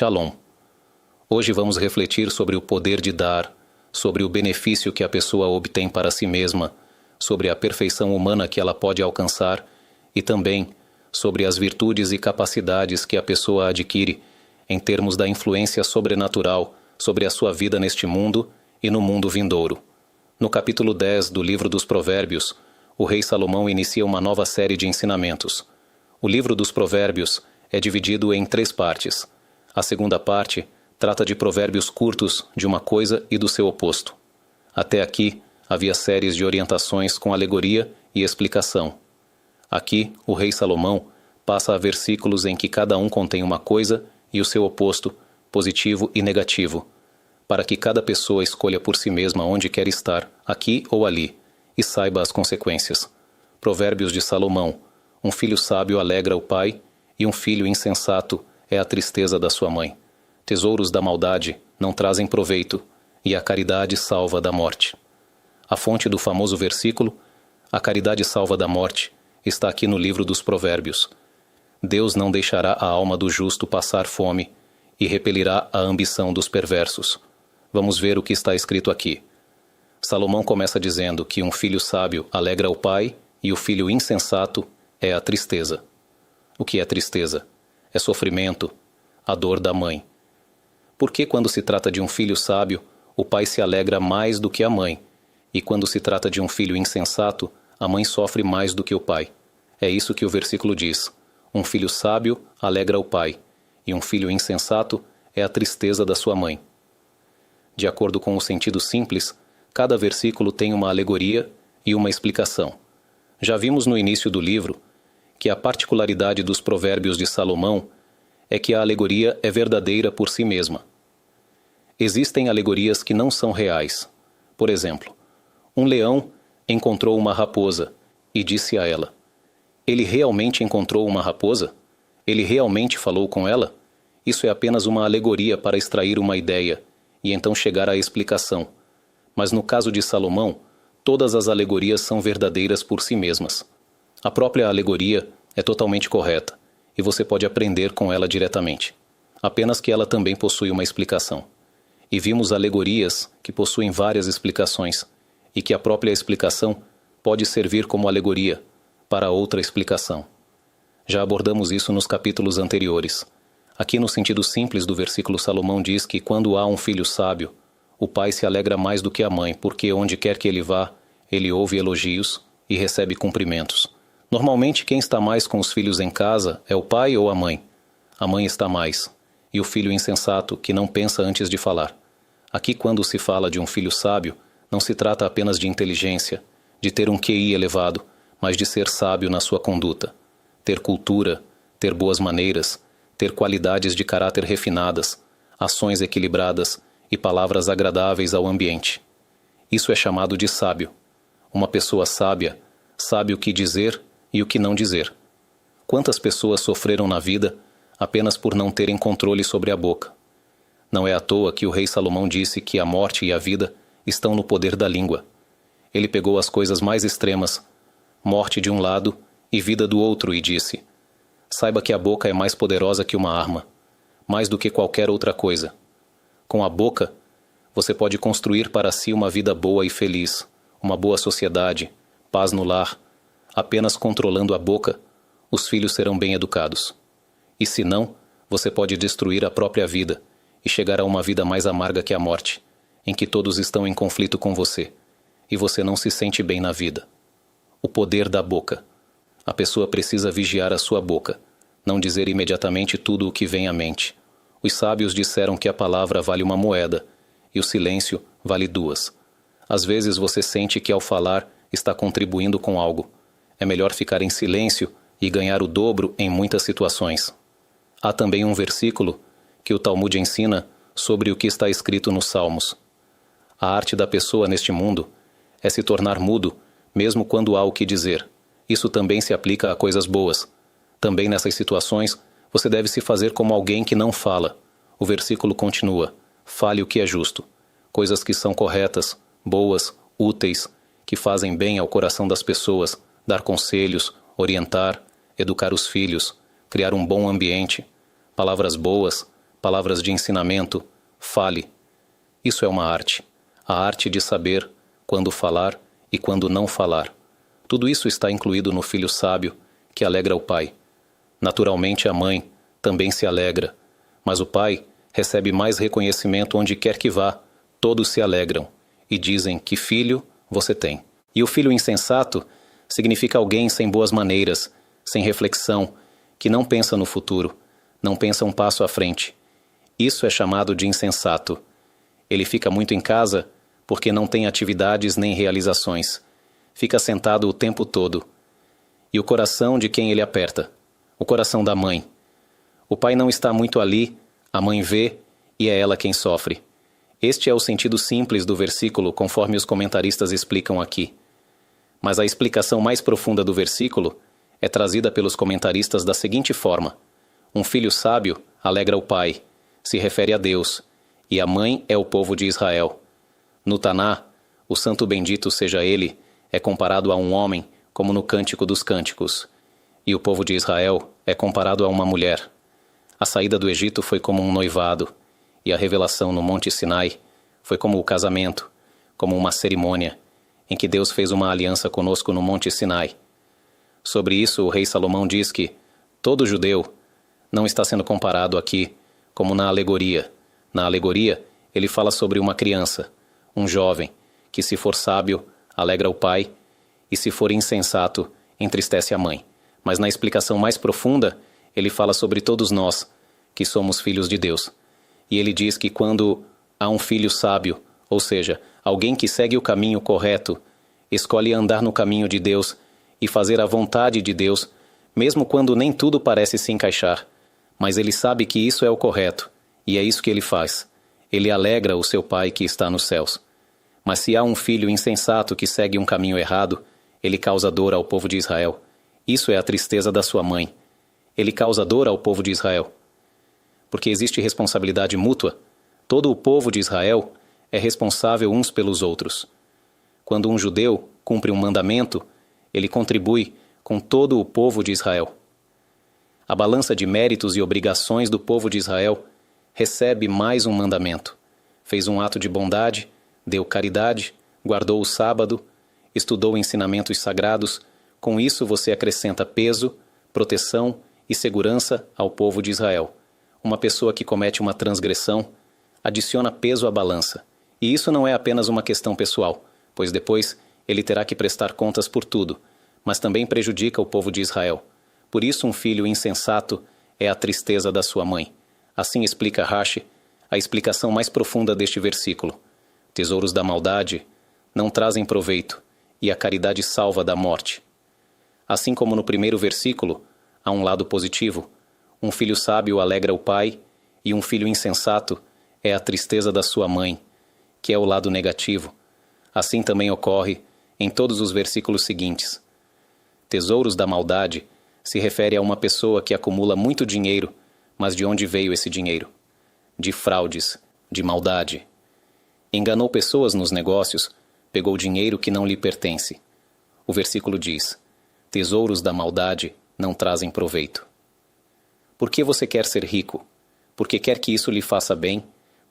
Shalom. Hoje vamos refletir sobre o poder de dar, sobre o benefício que a pessoa obtém para si mesma, sobre a perfeição humana que ela pode alcançar e também sobre as virtudes e capacidades que a pessoa adquire em termos da influência sobrenatural sobre a sua vida neste mundo e no mundo vindouro. No capítulo 10 do livro dos Provérbios, o rei Salomão inicia uma nova série de ensinamentos. O livro dos Provérbios é dividido em 3 partes. A segunda parte trata de provérbios curtos de uma coisa e do seu oposto. Até aqui, havia séries de orientações com alegoria e explicação. Aqui, o rei Salomão passa a versículos em que cada um contém uma coisa e o seu oposto, positivo e negativo, para que cada pessoa escolha por si mesma onde quer estar, aqui ou ali, e saiba as consequências. Provérbios de Salomão: um filho sábio alegra o pai, e um filho insensato é a tristeza da sua mãe. Tesouros da maldade não trazem proveito, e a caridade salva da morte. A fonte do famoso versículo, a caridade salva da morte, está aqui no livro dos Provérbios. Deus não deixará a alma do justo passar fome e repelirá a ambição dos perversos. Vamos ver o que está escrito aqui. Salomão começa dizendo que um filho sábio alegra o pai e o filho insensato é a tristeza. O que é tristeza? É sofrimento, a dor da mãe. Por que quando se trata de um filho sábio, o pai se alegra mais do que a mãe, e quando se trata de um filho insensato, a mãe sofre mais do que o pai? É isso que o versículo diz. Um filho sábio alegra o pai, e um filho insensato é a tristeza da sua mãe. De acordo com o sentido simples, cada versículo tem uma alegoria e uma explicação. Já vimos no início do livro que a particularidade dos provérbios de Salomão é que a alegoria é verdadeira por si mesma. Existem alegorias que não são reais. Por exemplo, um leão encontrou uma raposa e disse a ela: ele realmente encontrou uma raposa? Ele realmente falou com ela? Isso é apenas uma alegoria para extrair uma ideia e então chegar à explicação. Mas no caso de Salomão, todas as alegorias são verdadeiras por si mesmas. A própria alegoria é totalmente correta, e você pode aprender com ela diretamente. Apenas que ela também possui uma explicação. E vimos alegorias que possuem várias explicações, e que a própria explicação pode servir como alegoria para outra explicação. Já abordamos isso nos capítulos anteriores. Aqui no sentido simples do versículo, Salomão diz que quando há um filho sábio, o pai se alegra mais do que a mãe, porque onde quer que ele vá, ele ouve elogios e recebe cumprimentos. Normalmente, quem está mais com os filhos em casa é o pai ou a mãe. A mãe está mais, e o filho insensato, que não pensa antes de falar. Aqui, quando se fala de um filho sábio, não se trata apenas de inteligência, de ter um QI elevado, mas de ser sábio na sua conduta, ter cultura, ter boas maneiras, ter qualidades de caráter refinadas, ações equilibradas e palavras agradáveis ao ambiente. Isso é chamado de sábio. Uma pessoa sábia sabe o que dizer e o que não dizer. Quantas pessoas sofreram na vida apenas por não terem controle sobre a boca? Não é à toa que o rei Salomão disse que a morte e a vida estão no poder da língua. Ele pegou as coisas mais extremas, morte de um lado e vida do outro, e disse: saiba que a boca é mais poderosa que uma arma, mais do que qualquer outra coisa. Com a boca, você pode construir para si uma vida boa e feliz, uma boa sociedade, paz no lar. Apenas controlando a boca, os filhos serão bem educados. E se não, você pode destruir a própria vida e chegar a uma vida mais amarga que a morte, em que todos estão em conflito com você, e você não se sente bem na vida. O poder da boca. A pessoa precisa vigiar a sua boca, não dizer imediatamente tudo o que vem à mente. Os sábios disseram que a palavra vale uma moeda, e o silêncio vale 2. Às vezes você sente que ao falar está contribuindo com algo. É melhor ficar em silêncio e ganhar o dobro em muitas situações. Há também um versículo que o Talmud ensina sobre o que está escrito nos Salmos. A arte da pessoa neste mundo é se tornar mudo, mesmo quando há o que dizer. Isso também se aplica a coisas boas. Também nessas situações, você deve se fazer como alguém que não fala. O versículo continua: fale o que é justo. Coisas que são corretas, boas, úteis, que fazem bem ao coração das pessoas, dar conselhos, orientar, educar os filhos, criar um bom ambiente, palavras boas, palavras de ensinamento, fale. Isso é uma arte. A arte de saber quando falar e quando não falar. Tudo isso está incluído no filho sábio, que alegra o pai. Naturalmente a mãe também se alegra, mas o pai recebe mais reconhecimento onde quer que vá. Todos se alegram e dizem que filho você tem. E o filho insensato significa alguém sem boas maneiras, sem reflexão, que não pensa no futuro, não pensa um passo à frente. Isso é chamado de insensato. Ele fica muito em casa porque não tem atividades nem realizações. Fica sentado o tempo todo. E o coração de quem ele aperta? O coração da mãe. O pai não está muito ali, a mãe vê e é ela quem sofre. Este é o sentido simples do versículo, conforme os comentaristas explicam aqui. Mas a explicação mais profunda do versículo é trazida pelos comentaristas da seguinte forma: um filho sábio alegra o pai, se refere a Deus, e a mãe é o povo de Israel. No Taná, o santo bendito seja ele, é comparado a um homem, como no Cântico dos Cânticos. E o povo de Israel é comparado a uma mulher. A saída do Egito foi como um noivado, e a revelação no Monte Sinai foi como o casamento, como uma cerimônia, em que Deus fez uma aliança conosco no Monte Sinai. Sobre isso, o rei Salomão diz que todo judeu não está sendo comparado aqui como na alegoria. Na alegoria, ele fala sobre uma criança, um jovem, que se for sábio, alegra o pai, e se for insensato, entristece a mãe. Mas na explicação mais profunda, ele fala sobre todos nós, que somos filhos de Deus. E ele diz que quando há um filho sábio, ou seja, alguém que segue o caminho correto, escolhe andar no caminho de Deus e fazer a vontade de Deus, mesmo quando nem tudo parece se encaixar, mas ele sabe que isso é o correto, e é isso que ele faz. Ele alegra o seu pai que está nos céus. Mas se há um filho insensato que segue um caminho errado, ele causa dor ao povo de Israel. Isso é a tristeza da sua mãe. Ele causa dor ao povo de Israel. Porque existe responsabilidade mútua. Todo o povo de Israel é responsável uns pelos outros. Quando um judeu cumpre um mandamento, ele contribui com todo o povo de Israel. A balança de méritos e obrigações do povo de Israel recebe mais um mandamento. Fez um ato de bondade, deu caridade, guardou o sábado, estudou ensinamentos sagrados. Com isso você acrescenta peso, proteção e segurança ao povo de Israel. Uma pessoa que comete uma transgressão adiciona peso à balança. E isso não é apenas uma questão pessoal, pois depois ele terá que prestar contas por tudo, mas também prejudica o povo de Israel. Por isso um filho insensato é a tristeza da sua mãe. Assim explica Rashi a explicação mais profunda deste versículo. Tesouros da maldade não trazem proveito, e a caridade salva da morte. Assim como no primeiro versículo, há um lado positivo. Um filho sábio alegra o pai, e um filho insensato é a tristeza da sua mãe, que é o lado negativo. Assim também ocorre em todos os versículos seguintes. Tesouros da maldade se refere a uma pessoa que acumula muito dinheiro, mas de onde veio esse dinheiro? De fraudes, de maldade. Enganou pessoas nos negócios, pegou dinheiro que não lhe pertence. O versículo diz: tesouros da maldade não trazem proveito. Por que você quer ser rico? Porque quer que isso lhe faça bem,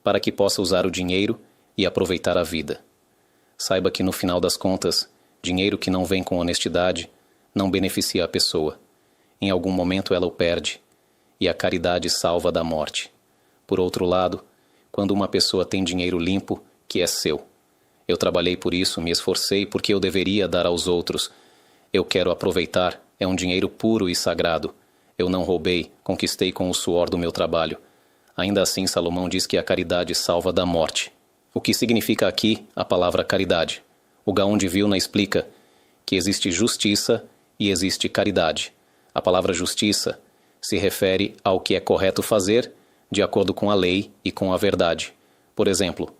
para que possa usar o dinheiro e aproveitar a vida. Saiba que no final das contas, dinheiro que não vem com honestidade não beneficia a pessoa. Em algum momento ela o perde, e a caridade salva da morte. Por outro lado, quando uma pessoa tem dinheiro limpo, que é seu. Eu trabalhei por isso, me esforcei porque eu deveria dar aos outros. Eu quero aproveitar, é um dinheiro puro e sagrado. Eu não roubei, conquistei com o suor do meu trabalho. Ainda assim, Salomão diz que a caridade salva da morte. O que significa aqui a palavra caridade? O Gaon de Vilna explica que existe justiça e existe caridade. A palavra justiça se refere ao que é correto fazer de acordo com a lei e com a verdade. Por exemplo,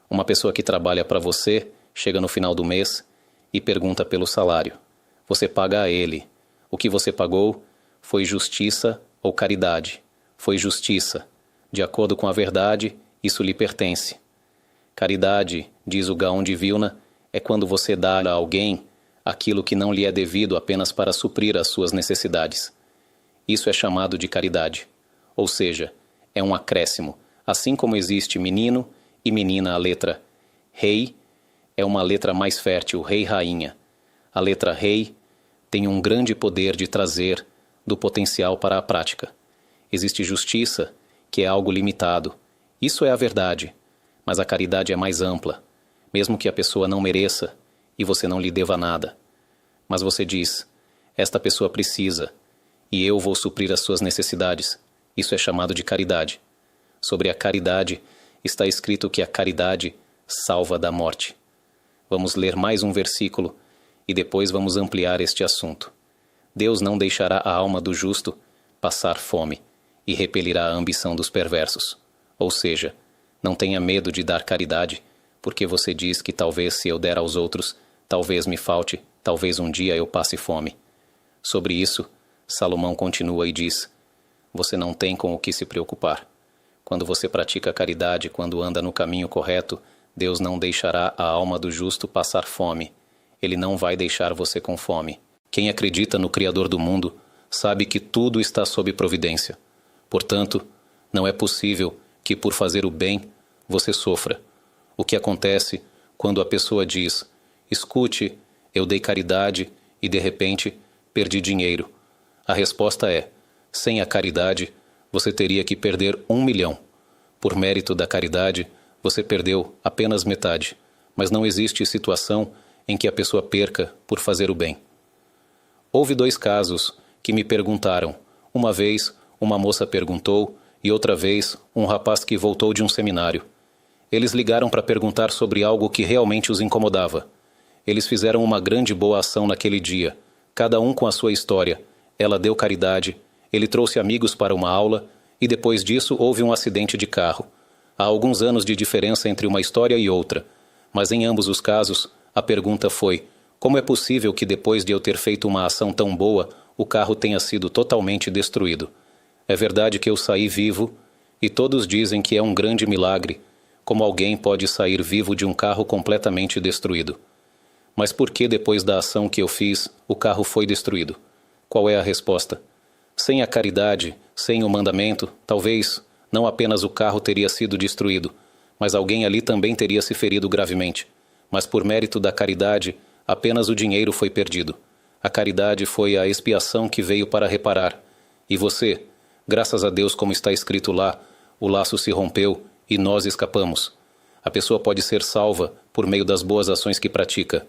uma pessoa que trabalha para você chega no final do mês e pergunta pelo salário. Você paga a ele. O que você pagou foi justiça ou caridade? Foi justiça. De acordo com a verdade, isso lhe pertence. Caridade, diz o Gaon de Vilna, é quando você dá a alguém aquilo que não lhe é devido apenas para suprir as suas necessidades. Isso é chamado de caridade. Ou seja, é um acréscimo. Assim como existe menino e menina, a letra rei é uma letra mais fértil, rei-rainha. A letra rei tem um grande poder de trazer do potencial para a prática. Existe justiça, que é algo limitado. Isso é a verdade, mas a caridade é mais ampla, mesmo que a pessoa não mereça e você não lhe deva nada. Mas você diz, esta pessoa precisa, e eu vou suprir as suas necessidades. Isso é chamado de caridade. Sobre a caridade, está escrito que a caridade salva da morte. Vamos ler mais um versículo e depois vamos ampliar este assunto. Deus não deixará a alma do justo passar fome e repelirá a ambição dos perversos. Ou seja, não tenha medo de dar caridade, porque você diz que talvez se eu der aos outros, talvez me falte, talvez um dia eu passe fome. Sobre isso, Salomão continua e diz, você não tem com o que se preocupar. Quando você pratica a caridade, quando anda no caminho correto, Deus não deixará a alma do justo passar fome. Ele não vai deixar você com fome. Quem acredita no Criador do mundo sabe que tudo está sob providência. Portanto, não é possível que por fazer o bem você sofra. O que acontece quando a pessoa diz, escute, eu dei caridade e de repente perdi dinheiro. A resposta é, sem a caridade, você teria que perder 1 milhão. Por mérito da caridade, você perdeu apenas metade. Mas não existe situação em que a pessoa perca por fazer o bem. Houve 2 casos que me perguntaram. Uma vez, uma moça perguntou e outra vez, um rapaz que voltou de um seminário. Eles ligaram para perguntar sobre algo que realmente os incomodava. Eles fizeram uma grande boa ação naquele dia, cada um com a sua história. Ela deu caridade, ele trouxe amigos para uma aula e depois disso houve um acidente de carro. Há alguns anos de diferença entre uma história e outra, mas em ambos os casos, a pergunta foi, como é possível que depois de eu ter feito uma ação tão boa, o carro tenha sido totalmente destruído? É verdade que eu saí vivo, e todos dizem que é um grande milagre, como alguém pode sair vivo de um carro completamente destruído. Mas por que depois da ação que eu fiz, o carro foi destruído? Qual é a resposta? Sem a caridade, sem o mandamento, talvez não apenas o carro teria sido destruído, mas alguém ali também teria se ferido gravemente. Mas por mérito da caridade, apenas o dinheiro foi perdido. A caridade foi a expiação que veio para reparar. E você, graças a Deus, como está escrito lá, o laço se rompeu e nós escapamos. A pessoa pode ser salva por meio das boas ações que pratica.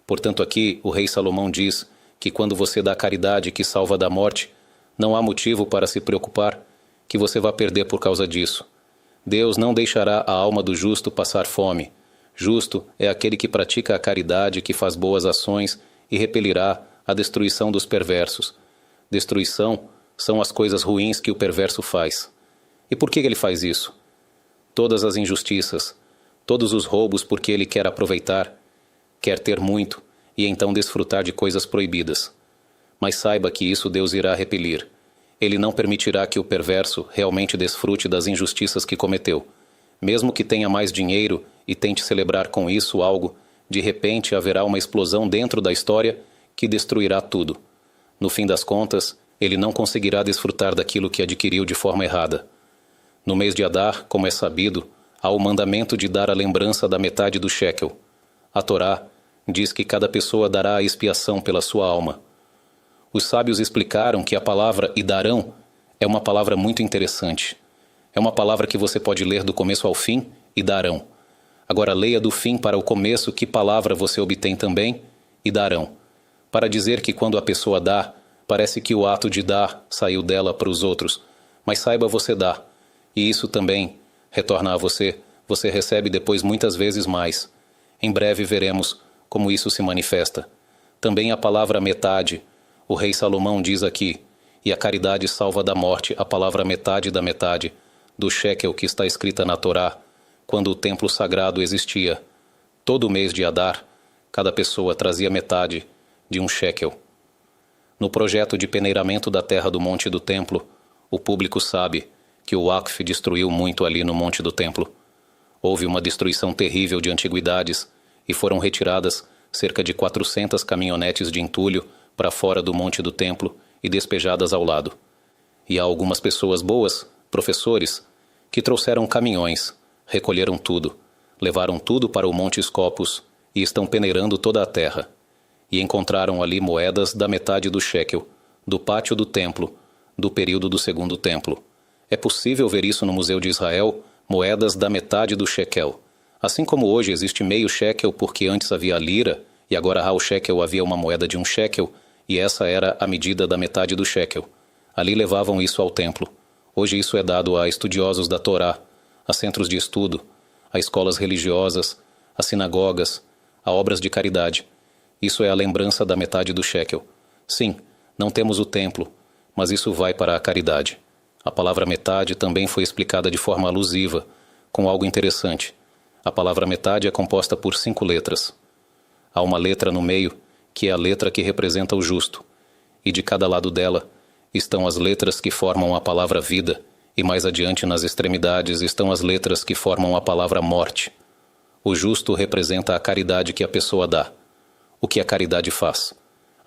Portanto, aqui o rei Salomão diz que quando você dá caridade que salva da morte, não há motivo para se preocupar que você vá perder por causa disso. Deus não deixará a alma do justo passar fome. Justo é aquele que pratica a caridade, que faz boas ações e repelirá a destruição dos perversos. Destruição são as coisas ruins que o perverso faz. E por que ele faz isso? Todas as injustiças, todos os roubos porque ele quer aproveitar, quer ter muito e então desfrutar de coisas proibidas. Mas saiba que isso Deus irá repelir. Ele não permitirá que o perverso realmente desfrute das injustiças que cometeu. Mesmo que tenha mais dinheiro e tente celebrar com isso algo, de repente haverá uma explosão dentro da história que destruirá tudo. No fim das contas, ele não conseguirá desfrutar daquilo que adquiriu de forma errada. No mês de Adar, como é sabido, há o mandamento de dar a lembrança da metade do shekel. A Torá diz que cada pessoa dará a expiação pela sua alma. Os sábios explicaram que a palavra idarão é uma palavra muito interessante. É uma palavra que você pode ler do começo ao fim, idarão. Agora leia do fim para o começo que palavra você obtém também, idarão. Para dizer que quando a pessoa dá, parece que o ato de dar saiu dela para os outros, mas saiba você dá. E isso também retorna a você, você recebe depois muitas vezes mais. Em breve veremos como isso se manifesta. Também a palavra metade, o rei Salomão diz aqui, e a caridade salva da morte a palavra metade da metade, do shekel que está escrita na Torá, quando o templo sagrado existia. Todo mês de Adar, cada pessoa trazia metade de um shekel. No projeto de peneiramento da terra do Monte do Templo, o público sabe que o Waqf destruiu muito ali no Monte do Templo. Houve uma destruição terrível de antiguidades e foram retiradas cerca de 400 caminhonetes de entulho para fora do Monte do Templo e despejadas ao lado. E há algumas pessoas boas professores, que trouxeram caminhões, recolheram tudo, levaram tudo para o Monte Scopus e estão peneirando toda a terra. E encontraram ali moedas da metade do shekel, do pátio do templo, do período do segundo templo. É possível ver isso no Museu de Israel, moedas da metade do shekel. Assim como hoje existe meio shekel porque antes havia a lira, e agora ao shekel havia uma moeda de 1 shekel, e essa era a medida da metade do shekel. Ali levavam isso ao templo. Hoje isso é dado a estudiosos da Torá, a centros de estudo, a escolas religiosas, a sinagogas, a obras de caridade. Isso é a lembrança da metade do shekel. Sim, não temos o templo, mas isso vai para a caridade. A palavra metade também foi explicada de forma alusiva, com algo interessante. A palavra metade é composta por 5 letras. Há uma letra no meio, que é a letra que representa o justo, e de cada lado dela estão as letras que formam a palavra vida, e mais adiante nas extremidades estão as letras que formam a palavra morte. O justo representa a caridade que a pessoa dá. O que a caridade faz?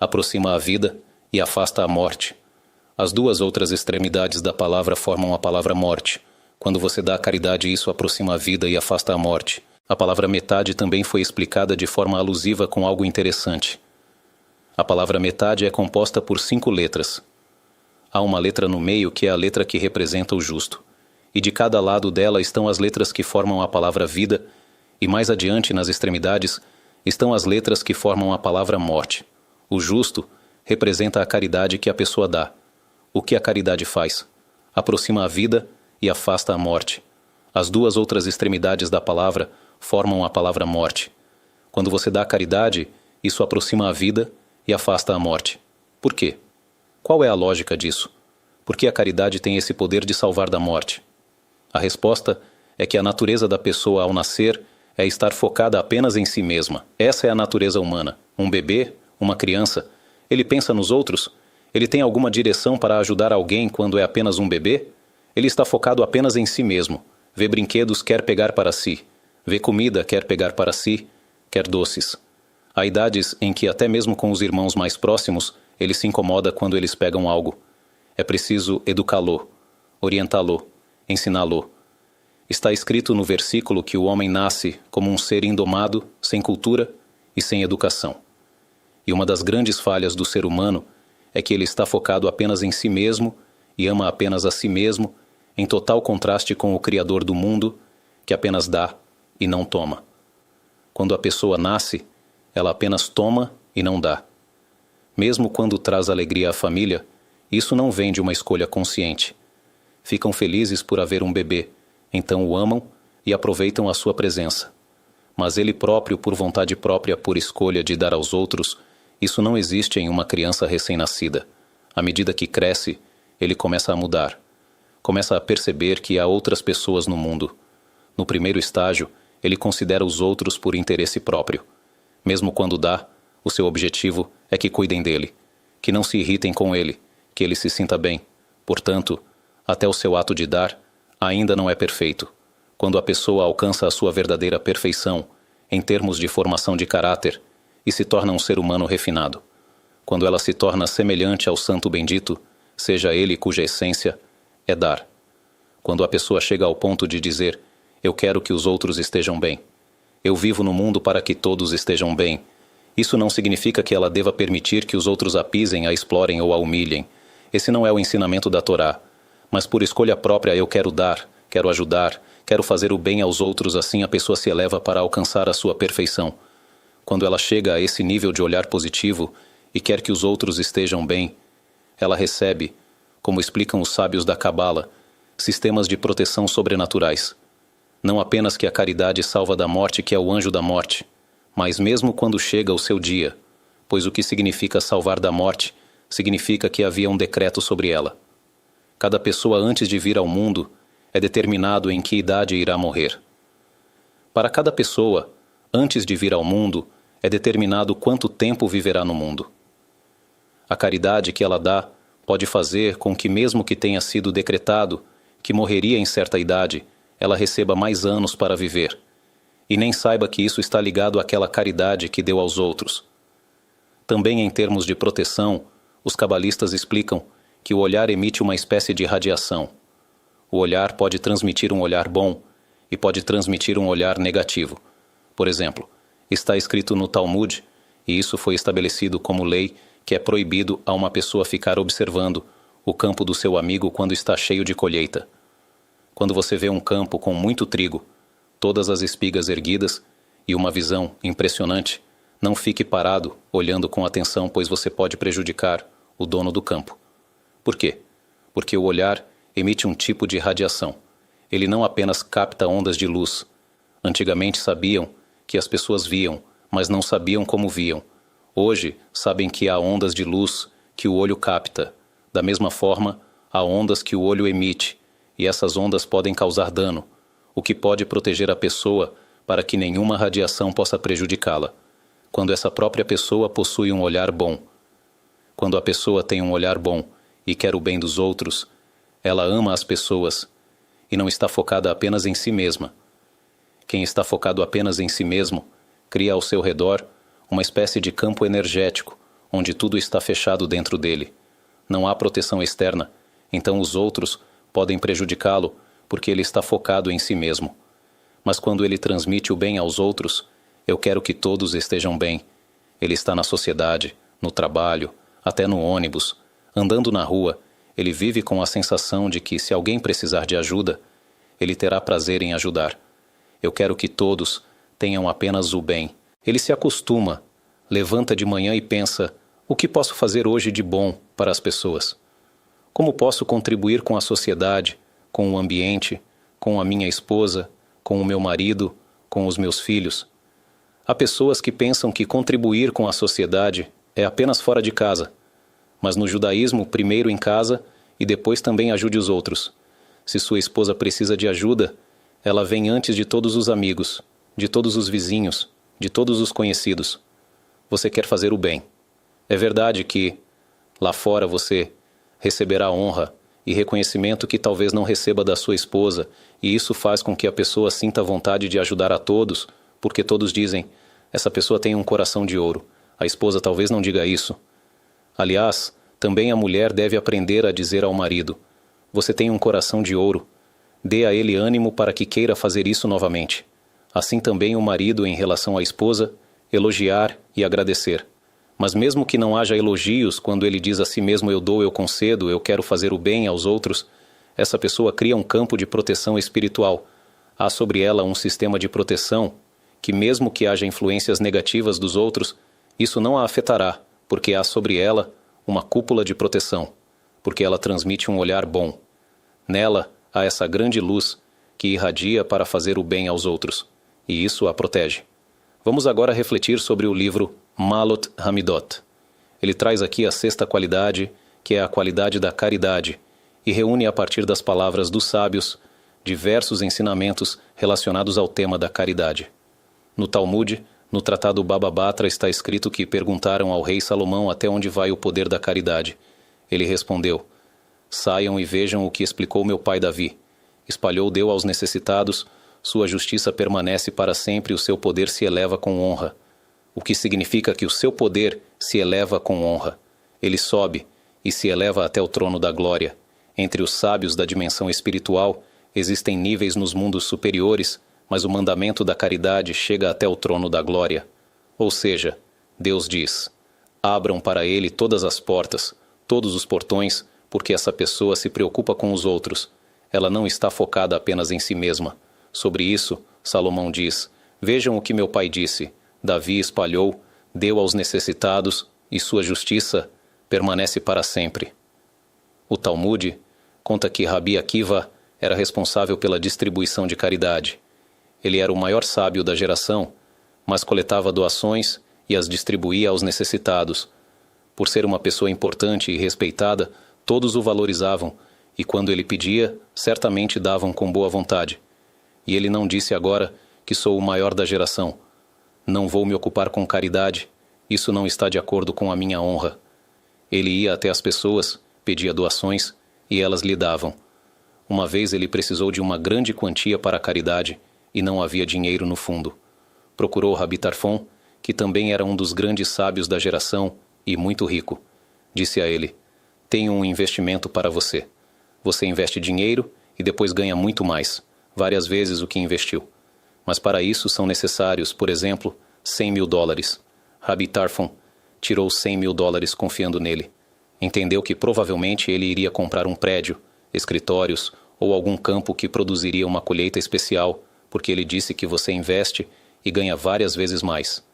Aproxima a vida e afasta a morte. As duas outras extremidades da palavra formam a palavra morte. Quando você dá a caridade, isso aproxima a vida e afasta a morte. A palavra metade também foi explicada de forma alusiva com algo interessante. A palavra metade é composta por 5 letras. Há uma letra no meio que é a letra que representa o justo. E de cada lado dela estão as letras que formam a palavra vida, e mais adiante nas extremidades estão as letras que formam a palavra morte. O justo representa a caridade que a pessoa dá. O que a caridade faz? Aproxima a vida e afasta a morte. As duas outras extremidades da palavra formam a palavra morte. Quando você dá a caridade, isso aproxima a vida e afasta a morte. Por quê? Qual é a lógica disso? Por que a caridade tem esse poder de salvar da morte? A resposta é que a natureza da pessoa ao nascer é estar focada apenas em si mesma. Essa é a natureza humana. Um bebê, uma criança, ele pensa nos outros? Ele tem alguma direção para ajudar alguém quando é apenas um bebê? Ele está focado apenas em si mesmo. Vê brinquedos, quer pegar para si. Vê comida, quer pegar para si. Quer doces. Há idades em que até mesmo com os irmãos mais próximos, ele se incomoda quando eles pegam algo. É preciso educá-lo, orientá-lo, ensiná-lo. Está escrito no versículo que o homem nasce como um ser indomado, sem cultura e sem educação. E uma das grandes falhas do ser humano é que ele está focado apenas em si mesmo e ama apenas a si mesmo, em total contraste com o Criador do mundo, que apenas dá e não toma. Quando a pessoa nasce, ela apenas toma e não dá. Mesmo quando traz alegria à família, isso não vem de uma escolha consciente. Ficam felizes por haver um bebê, então o amam e aproveitam a sua presença. Mas ele próprio, por vontade própria, por escolha de dar aos outros, isso não existe em uma criança recém-nascida. À medida que cresce, ele começa a mudar. Começa a perceber que há outras pessoas no mundo. No primeiro estágio, ele considera os outros por interesse próprio. Mesmo quando dá, o seu objetivo é que cuidem dele, que não se irritem com ele, que ele se sinta bem. Portanto, até o seu ato de dar ainda não é perfeito. Quando a pessoa alcança a sua verdadeira perfeição, em termos de formação de caráter, e se torna um ser humano refinado. Quando ela se torna semelhante ao Santo Bendito, seja ele cuja essência é dar. Quando a pessoa chega ao ponto de dizer, eu quero que os outros estejam bem. Eu vivo no mundo para que todos estejam bem. Isso não significa que ela deva permitir que os outros a pisem, a explorem ou a humilhem. Esse não é o ensinamento da Torá. Mas por escolha própria eu quero dar, quero ajudar, quero fazer o bem aos outros, assim a pessoa se eleva para alcançar a sua perfeição. Quando ela chega a esse nível de olhar positivo e quer que os outros estejam bem, ela recebe, como explicam os sábios da Cabala, sistemas de proteção sobrenaturais. Não apenas que a caridade salva da morte, que é o anjo da morte, mas mesmo quando chega o seu dia, pois o que significa salvar da morte significa que havia um decreto sobre ela. Cada pessoa antes de vir ao mundo é determinado em que idade irá morrer. Para cada pessoa, antes de vir ao mundo, é determinado quanto tempo viverá no mundo. A caridade que ela dá pode fazer com que, mesmo que tenha sido decretado que morreria em certa idade, ela receba mais anos para viver, e nem saiba que isso está ligado àquela caridade que deu aos outros. Também em termos de proteção, os cabalistas explicam que o olhar emite uma espécie de radiação. O olhar pode transmitir um olhar bom e pode transmitir um olhar negativo. Por exemplo, está escrito no Talmud, e isso foi estabelecido como lei, que é proibido a uma pessoa ficar observando o campo do seu amigo quando está cheio de colheita. Quando você vê um campo com muito trigo, todas as espigas erguidas e uma visão impressionante, não fique parado olhando com atenção, pois você pode prejudicar o dono do campo. Por quê? Porque o olhar emite um tipo de radiação. Ele não apenas capta ondas de luz. Antigamente sabiam que as pessoas viam, mas não sabiam como viam. Hoje sabem que há ondas de luz que o olho capta. Da mesma forma, há ondas que o olho emite, e essas ondas podem causar dano, o que pode proteger a pessoa para que nenhuma radiação possa prejudicá-la. Quando essa própria pessoa possui um olhar bom. Quando a pessoa tem um olhar bom e quer o bem dos outros, ela ama as pessoas e não está focada apenas em si mesma. Quem está focado apenas em si mesmo cria ao seu redor uma espécie de campo energético, onde tudo está fechado dentro dele. Não há proteção externa, então os outros podem prejudicá-lo porque ele está focado em si mesmo. Mas quando ele transmite o bem aos outros, eu quero que todos estejam bem. Ele está na sociedade, no trabalho, até no ônibus, andando na rua. Ele vive com a sensação de que, se alguém precisar de ajuda, ele terá prazer em ajudar. Eu quero que todos tenham apenas o bem. Ele se acostuma, levanta de manhã e pensa: o que posso fazer hoje de bom para as pessoas? Como posso contribuir com a sociedade, com o ambiente, com a minha esposa, com o meu marido, com os meus filhos? Há pessoas que pensam que contribuir com a sociedade é apenas fora de casa. Mas no judaísmo, primeiro em casa e depois também ajude os outros. Se sua esposa precisa de ajuda, ela vem antes de todos os amigos, de todos os vizinhos, de todos os conhecidos. Você quer fazer o bem. É verdade que, lá fora, você receberá honra e reconhecimento que talvez não receba da sua esposa, e isso faz com que a pessoa sinta vontade de ajudar a todos, porque todos dizem: essa pessoa tem um coração de ouro. A esposa talvez não diga isso. Aliás, também a mulher deve aprender a dizer ao marido: você tem um coração de ouro. Dê a ele ânimo para que queira fazer isso novamente. Assim também o marido, em relação à esposa, elogiar e agradecer. Mas mesmo que não haja elogios, quando ele diz a si mesmo: eu dou, eu concedo, eu quero fazer o bem aos outros, essa pessoa cria um campo de proteção espiritual. Há sobre ela um sistema de proteção que, mesmo que haja influências negativas dos outros, isso não a afetará, porque há sobre ela uma cúpula de proteção, porque ela transmite um olhar bom. Nela há essa grande luz que irradia para fazer o bem aos outros, e isso a protege. Vamos agora refletir sobre o livro Maalot Hamidot. Ele traz aqui a sexta qualidade, que é a qualidade da caridade, e reúne a partir das palavras dos sábios diversos ensinamentos relacionados ao tema da caridade. No Talmud, no Tratado Baba Batra, está escrito que perguntaram ao rei Salomão até onde vai o poder da caridade. Ele respondeu: saiam e vejam o que explicou meu pai Davi. Espalhou, deu aos necessitados, sua justiça permanece para sempre e o seu poder se eleva com honra. O que significa que o seu poder se eleva com honra. Ele sobe e se eleva até o trono da glória. Entre os sábios da dimensão espiritual, existem níveis nos mundos superiores, mas o mandamento da caridade chega até o trono da glória. Ou seja, Deus diz: abram para ele todas as portas, todos os portões, porque essa pessoa se preocupa com os outros. Ela não está focada apenas em si mesma. Sobre isso, Salomão diz: vejam o que meu pai disse. Davi espalhou, deu aos necessitados, e sua justiça permanece para sempre. O Talmud conta que Rabi Akiva era responsável pela distribuição de caridade. Ele era o maior sábio da geração, mas coletava doações e as distribuía aos necessitados. Por ser uma pessoa importante e respeitada, todos o valorizavam, e quando ele pedia, certamente davam com boa vontade. E ele não disse agora que sou o maior da geração. Não vou me ocupar com caridade, isso não está de acordo com a minha honra. Ele ia até as pessoas, pedia doações, e elas lhe davam. Uma vez ele precisou de uma grande quantia para a caridade, e não havia dinheiro no fundo. Procurou Rabi Tarfon, que também era um dos grandes sábios da geração e muito rico. Disse a ele: tenho um investimento para você. Você investe dinheiro e depois ganha muito mais, várias vezes o que investiu. Mas para isso são necessários, por exemplo, $100.000. Rabbi Tarfon tirou $100.000 confiando nele. Entendeu que provavelmente ele iria comprar um prédio, escritórios ou algum campo que produziria uma colheita especial, porque ele disse que você investe e ganha várias vezes mais.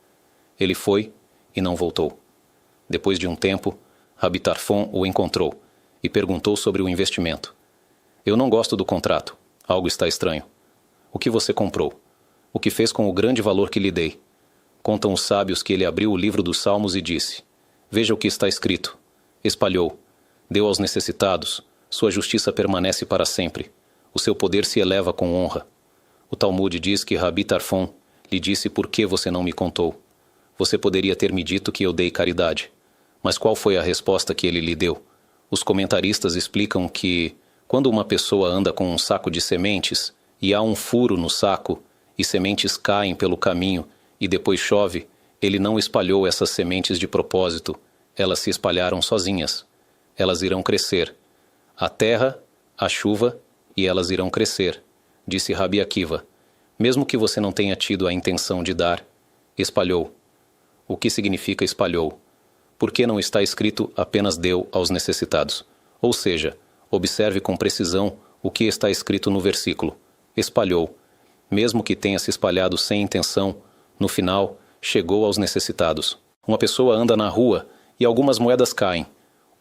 Ele foi e não voltou. Depois de um tempo, Rabbi Tarfon o encontrou e perguntou sobre o investimento. Eu não gosto do contrato. Algo está estranho. O que você comprou? O que fez com o grande valor que lhe dei? Contam os sábios que ele abriu o livro dos Salmos e disse: Veja o que está escrito. Espalhou. Deu aos necessitados. Sua justiça permanece para sempre. O seu poder se eleva com honra. O Talmud diz que Rabbi Tarfon lhe disse: Por que você não me contou? Você poderia ter me dito que eu dei caridade. Mas qual foi a resposta que ele lhe deu? Os comentaristas explicam que, quando uma pessoa anda com um saco de sementes e há um furo no saco e sementes caem pelo caminho e depois chove, ele não espalhou essas sementes de propósito. Elas se espalharam sozinhas. Elas irão crescer. A terra, a chuva, e elas irão crescer, disse Rabi Akiva. Mesmo que você não tenha tido a intenção de dar, espalhou. O que significa espalhou? Por que não está escrito apenas deu aos necessitados? Ou seja, observe com precisão o que está escrito no versículo. Espalhou. Mesmo que tenha se espalhado sem intenção, no final, chegou aos necessitados. Uma pessoa anda na rua e algumas moedas caem.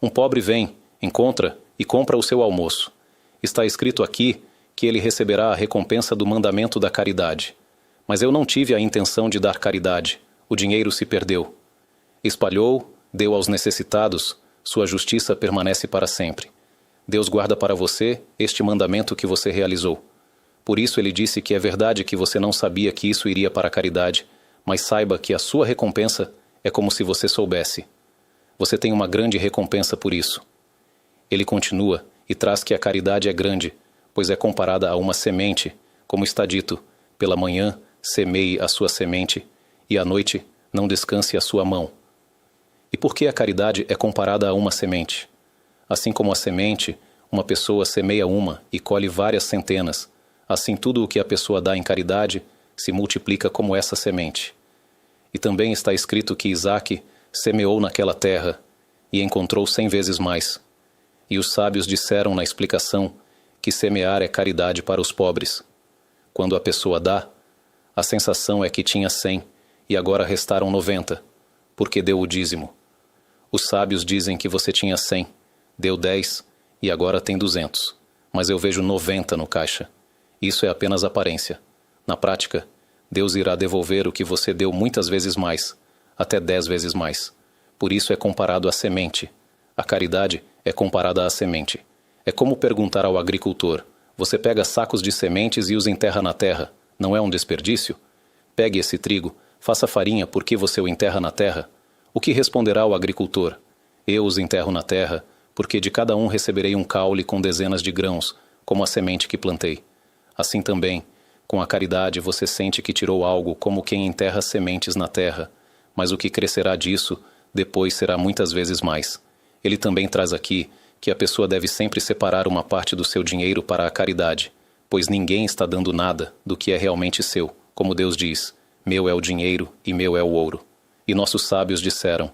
Um pobre vem, encontra e compra o seu almoço. Está escrito aqui que ele receberá a recompensa do mandamento da caridade. Mas eu não tive a intenção de dar caridade. O dinheiro se perdeu. Espalhou, deu aos necessitados, sua justiça permanece para sempre. Deus guarda para você este mandamento que você realizou. Por isso ele disse que é verdade que você não sabia que isso iria para a caridade, mas saiba que a sua recompensa é como se você soubesse. Você tem uma grande recompensa por isso. Ele continua e traz que a caridade é grande, pois é comparada a uma semente, como está dito, pela manhã semeie a sua semente, e à noite não descanse a sua mão. E por que a caridade é comparada a uma semente? Assim como a semente, uma pessoa semeia uma e colhe várias centenas, assim tudo o que a pessoa dá em caridade se multiplica como essa semente. E também está escrito que Isaque semeou naquela terra e encontrou 100 vezes mais. E os sábios disseram na explicação que semear é caridade para os pobres. Quando a pessoa dá, a sensação é que tinha 100 e agora restaram 90, porque deu o dízimo. Os sábios dizem que você tinha 100, deu 10 e agora tem 200, mas eu vejo 90 no caixa. Isso é apenas aparência. Na prática, Deus irá devolver o que você deu muitas vezes mais, até 10 vezes mais. Por isso é comparado à semente. A caridade é comparada à semente. É como perguntar ao agricultor: você pega sacos de sementes e os enterra na terra, não é um desperdício? Pegue esse trigo, faça farinha, por que você o enterra na terra? O que responderá o agricultor? Eu os enterro na terra, porque de cada um receberei um caule com dezenas de grãos, como a semente que plantei. Assim também, com a caridade você sente que tirou algo como quem enterra sementes na terra, mas o que crescerá disso depois será muitas vezes mais. Ele também traz aqui que a pessoa deve sempre separar uma parte do seu dinheiro para a caridade, pois ninguém está dando nada do que é realmente seu, como Deus diz: meu é o dinheiro e meu é o ouro. E nossos sábios disseram: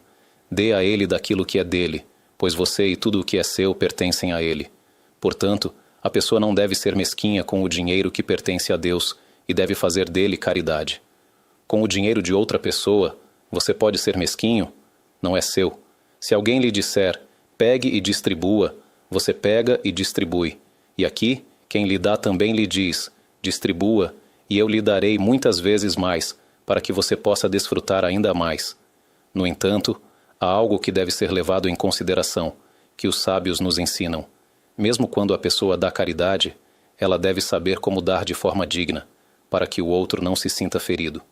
dê a ele daquilo que é dele, pois você e tudo o que é seu pertencem a ele. Portanto, a pessoa não deve ser mesquinha com o dinheiro que pertence a Deus e deve fazer dele caridade. Com o dinheiro de outra pessoa, você pode ser mesquinho? Não é seu. Se alguém lhe disser: pegue e distribua, você pega e distribui. E aqui, quem lhe dá também lhe diz: distribua, e eu lhe darei muitas vezes mais, para que você possa desfrutar ainda mais. No entanto, há algo que deve ser levado em consideração, que os sábios nos ensinam. Mesmo quando a pessoa dá caridade, ela deve saber como dar de forma digna, para que o outro não se sinta ferido.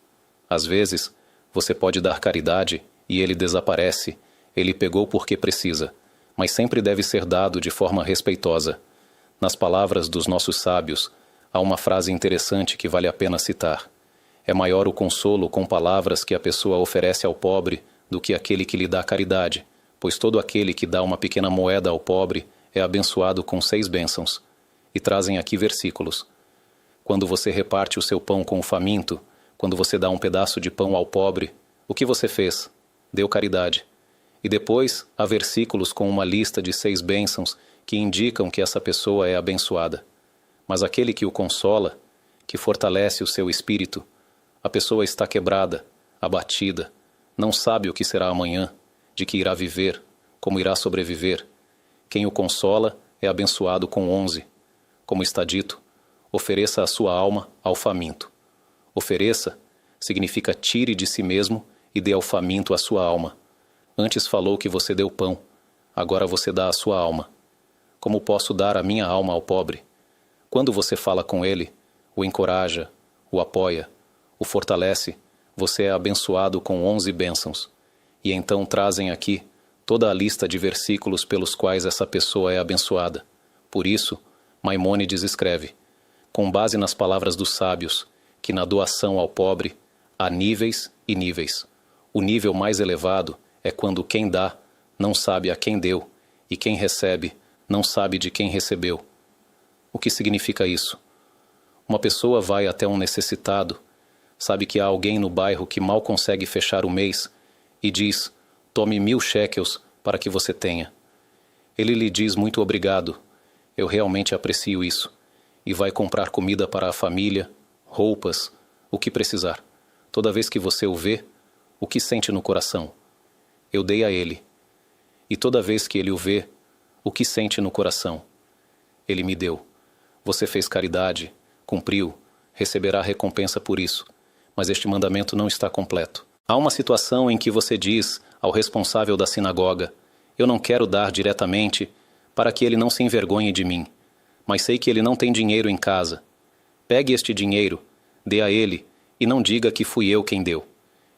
Às vezes, você pode dar caridade e ele desaparece, ele pegou porque precisa, mas sempre deve ser dado de forma respeitosa. Nas palavras dos nossos sábios, há uma frase interessante que vale a pena citar. É maior o consolo com palavras que a pessoa oferece ao pobre do que aquele que lhe dá caridade, pois todo aquele que dá uma pequena moeda ao pobre é abençoado com 6 bênçãos. e trazem aqui versículos. Quando você reparte o seu pão com o faminto, quando você dá um pedaço de pão ao pobre, o que você fez? Deu caridade. E depois há versículos com uma lista de 6 bênçãos que indicam que essa pessoa é abençoada. Mas aquele que o consola, que fortalece o seu espírito, a pessoa está quebrada, abatida, não sabe o que será amanhã, de que irá viver, como irá sobreviver. Quem o consola é abençoado com 11. Como está dito, ofereça a sua alma ao faminto. Ofereça significa tire de si mesmo e dê ao faminto a sua alma. Antes falou que você deu pão, agora você dá a sua alma. Como posso dar a minha alma ao pobre? Quando você fala com ele, o encoraja, o apoia, o fortalece, você é abençoado com 11 bênçãos. E então trazem aqui toda a lista de versículos pelos quais essa pessoa é abençoada. Por isso, Maimônides escreve, com base nas palavras dos sábios, que na doação ao pobre há níveis e níveis. O nível mais elevado é quando quem dá não sabe a quem deu e quem recebe não sabe de quem recebeu. O que significa isso? Uma pessoa vai até um necessitado, sabe que há alguém no bairro que mal consegue fechar o mês e diz, tome 1000 shekels para que você tenha. Ele lhe diz muito obrigado, eu realmente aprecio isso, e vai comprar comida para a família, roupas, o que precisar. Toda vez que você o vê, o que sente no coração? Eu dei a ele. E toda vez que ele o vê, o que sente no coração? Ele me deu. Você fez caridade, cumpriu, receberá recompensa por isso. Mas este mandamento não está completo. Há uma situação em que você diz ao responsável da sinagoga, eu não quero dar diretamente para que ele não se envergonhe de mim, mas sei que ele não tem dinheiro em casa. Pegue este dinheiro, dê a ele e não diga que fui eu quem deu.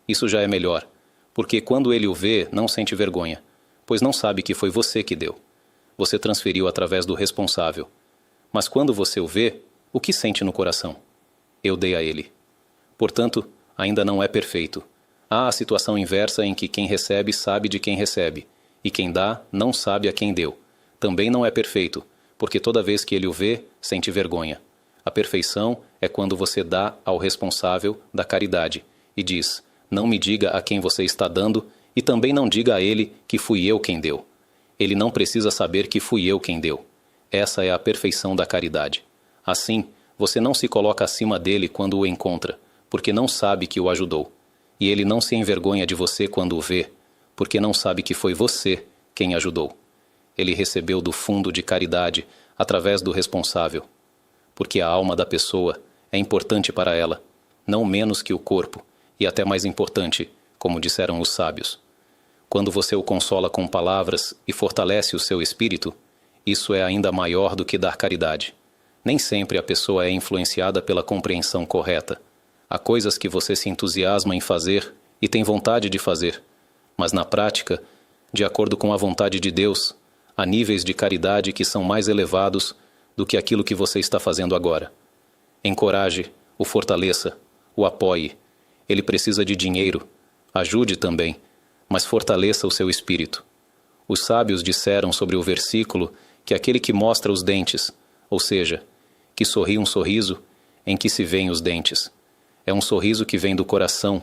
Isso já é melhor, porque quando ele o vê, não sente vergonha, pois não sabe que foi você que deu. Você transferiu através do responsável. Mas quando você o vê, o que sente no coração? Eu dei a ele. Portanto, ainda não é perfeito. Há a situação inversa em que quem recebe sabe de quem recebe, e quem dá não sabe a quem deu. Também não é perfeito, porque toda vez que ele o vê, sente vergonha. A perfeição é quando você dá ao responsável da caridade e diz, não me diga a quem você está dando e também não diga a ele que fui eu quem deu. Ele não precisa saber que fui eu quem deu. Essa é a perfeição da caridade. Assim, você não se coloca acima dele quando o encontra, porque não sabe que o ajudou. E ele não se envergonha de você quando o vê, porque não sabe que foi você quem ajudou. Ele recebeu do fundo de caridade através do responsável. Porque a alma da pessoa é importante para ela, não menos que o corpo, e até mais importante, como disseram os sábios. Quando você o consola com palavras e fortalece o seu espírito, isso é ainda maior do que dar caridade. Nem sempre a pessoa é influenciada pela compreensão correta. Há coisas que você se entusiasma em fazer e tem vontade de fazer, mas na prática, de acordo com a vontade de Deus, há níveis de caridade que são mais elevados do que aquilo que você está fazendo agora. Encoraje, o fortaleça, o apoie. Ele precisa de dinheiro. Ajude também, mas fortaleça o seu espírito. Os sábios disseram sobre o versículo que aquele que mostra os dentes, ou seja, que sorri um sorriso em que se veem os dentes, é um sorriso que vem do coração,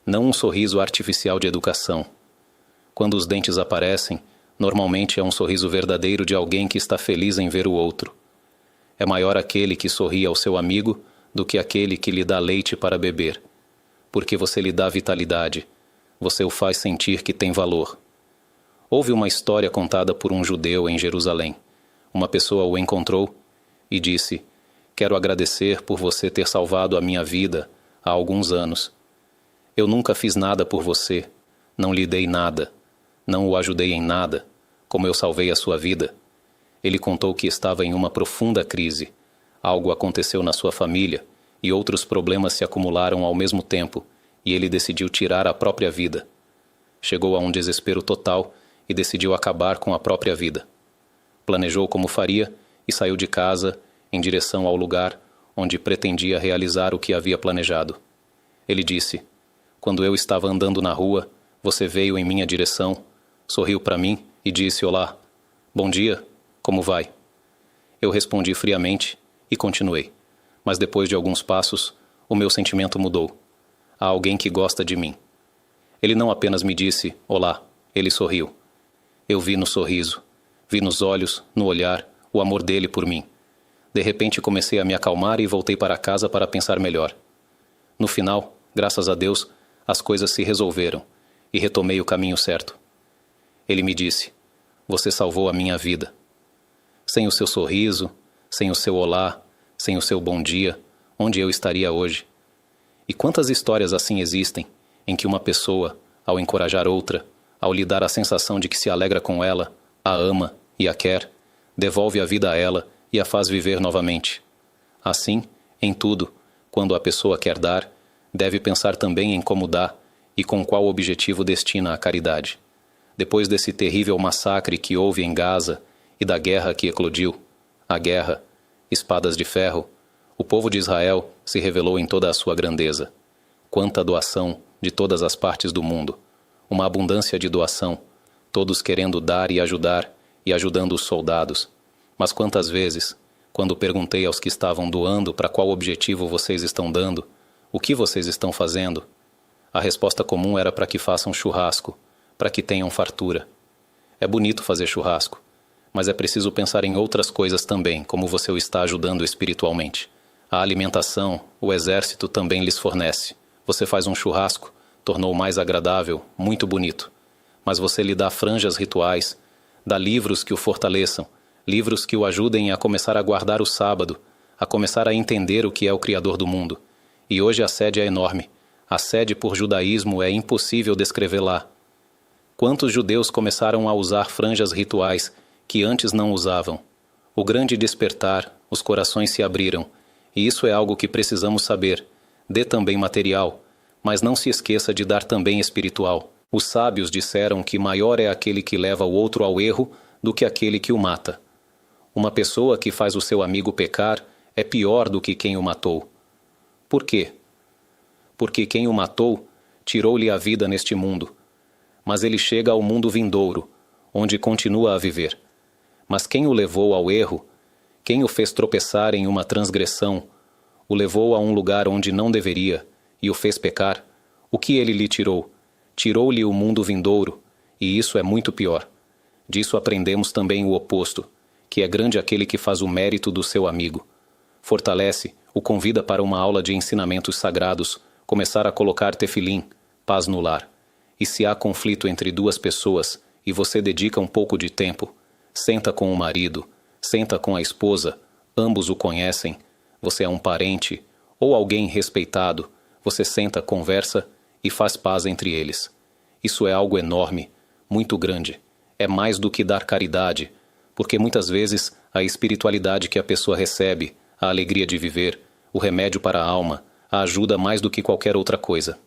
não um sorriso artificial de educação. Quando os dentes aparecem, normalmente é um sorriso verdadeiro de alguém que está feliz em ver o outro. É maior aquele que sorri ao seu amigo do que aquele que lhe dá leite para beber, porque você lhe dá vitalidade, você o faz sentir que tem valor. Houve uma história contada por um judeu em Jerusalém. Uma pessoa o encontrou e disse, quero agradecer por você ter salvado a minha vida há alguns anos. Eu nunca fiz nada por você, não lhe dei nada, não o ajudei em nada, como eu salvei a sua vida. Ele contou que estava em uma profunda crise. Algo aconteceu na sua família e outros problemas se acumularam ao mesmo tempo e ele decidiu tirar a própria vida. Chegou a um desespero total e decidiu acabar com a própria vida. Planejou como faria e saiu de casa em direção ao lugar onde pretendia realizar o que havia planejado. Ele disse, quando eu estava andando na rua, você veio em minha direção, sorriu para mim e disse olá, bom dia, como vai? Eu respondi friamente e continuei. Mas depois de alguns passos, o meu sentimento mudou. Há alguém que gosta de mim. Ele não apenas me disse, olá, ele sorriu. Eu vi no sorriso, vi nos olhos, no olhar, o amor dele por mim. De repente comecei a me acalmar e voltei para casa para pensar melhor. No final, graças a Deus, as coisas se resolveram e retomei o caminho certo. Ele me disse, você salvou a minha vida. Sem o seu sorriso, sem o seu olá, sem o seu bom dia, onde eu estaria hoje? E quantas histórias assim existem, em que uma pessoa, ao encorajar outra, ao lhe dar a sensação de que se alegra com ela, a ama e a quer, devolve a vida a ela e a faz viver novamente. Assim, em tudo, quando a pessoa quer dar, deve pensar também em como dá e com qual objetivo destina a caridade. Depois desse terrível massacre que houve em Gaza e da guerra que eclodiu, a guerra, espadas de ferro, o povo de Israel se revelou em toda a sua grandeza. Quanta doação de todas as partes do mundo, uma abundância de doação, todos querendo dar e ajudando os soldados. Mas quantas vezes, quando perguntei aos que estavam doando para qual objetivo vocês estão dando, o que vocês estão fazendo, a resposta comum era para que façam churrasco, para que tenham fartura. É bonito fazer churrasco, mas é preciso pensar em outras coisas também, como você o está ajudando espiritualmente. A alimentação, o exército também lhes fornece. Você faz um churrasco, tornou mais agradável, muito bonito. Mas você lhe dá franjas rituais, dá livros que o fortaleçam, livros que o ajudem a começar a guardar o sábado, a começar a entender o que é o Criador do mundo. E hoje a sede é enorme. A sede por judaísmo é impossível descrever lá. Quantos judeus começaram a usar franjas rituais que antes não usavam? O grande despertar, os corações se abriram. E isso é algo que precisamos saber. Dê também material, mas não se esqueça de dar também espiritual. Os sábios disseram que maior é aquele que leva o outro ao erro do que aquele que o mata. Uma pessoa que faz o seu amigo pecar é pior do que quem o matou. Por quê? Porque quem o matou tirou-lhe a vida neste mundo. Mas ele chega ao mundo vindouro, onde continua a viver. Mas quem o levou ao erro, quem o fez tropeçar em uma transgressão, o levou a um lugar onde não deveria e o fez pecar, o que ele lhe tirou? Tirou-lhe o mundo vindouro, e isso é muito pior. Disso aprendemos também o oposto, que é grande aquele que faz o mérito do seu amigo. Fortalece, o convida para uma aula de ensinamentos sagrados, começar a colocar tefilim, paz no lar. E se há conflito entre duas pessoas e você dedica um pouco de tempo, senta com o marido, senta com a esposa, ambos o conhecem, você é um parente ou alguém respeitado, você senta, conversa e faz paz entre eles. Isso é algo enorme, muito grande. É mais do que dar caridade, porque muitas vezes a espiritualidade que a pessoa recebe, a alegria de viver, o remédio para a alma, a ajuda mais do que qualquer outra coisa.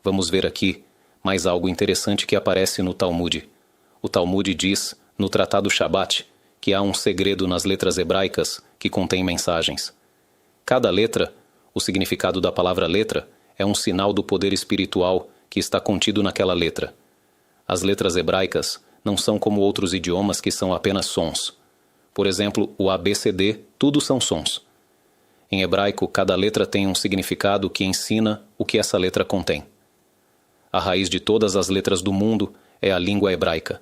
Vamos ver aqui mais algo interessante que aparece no Talmud. O Talmud diz, no Tratado Shabat, que há um segredo nas letras hebraicas que contém mensagens. Cada letra, o significado da palavra letra, é um sinal do poder espiritual que está contido naquela letra. As letras hebraicas não são como outros idiomas que são apenas sons. Por exemplo, o ABCD, tudo são sons. Em hebraico, cada letra tem um significado que ensina o que essa letra contém. A raiz de todas as letras do mundo é a língua hebraica.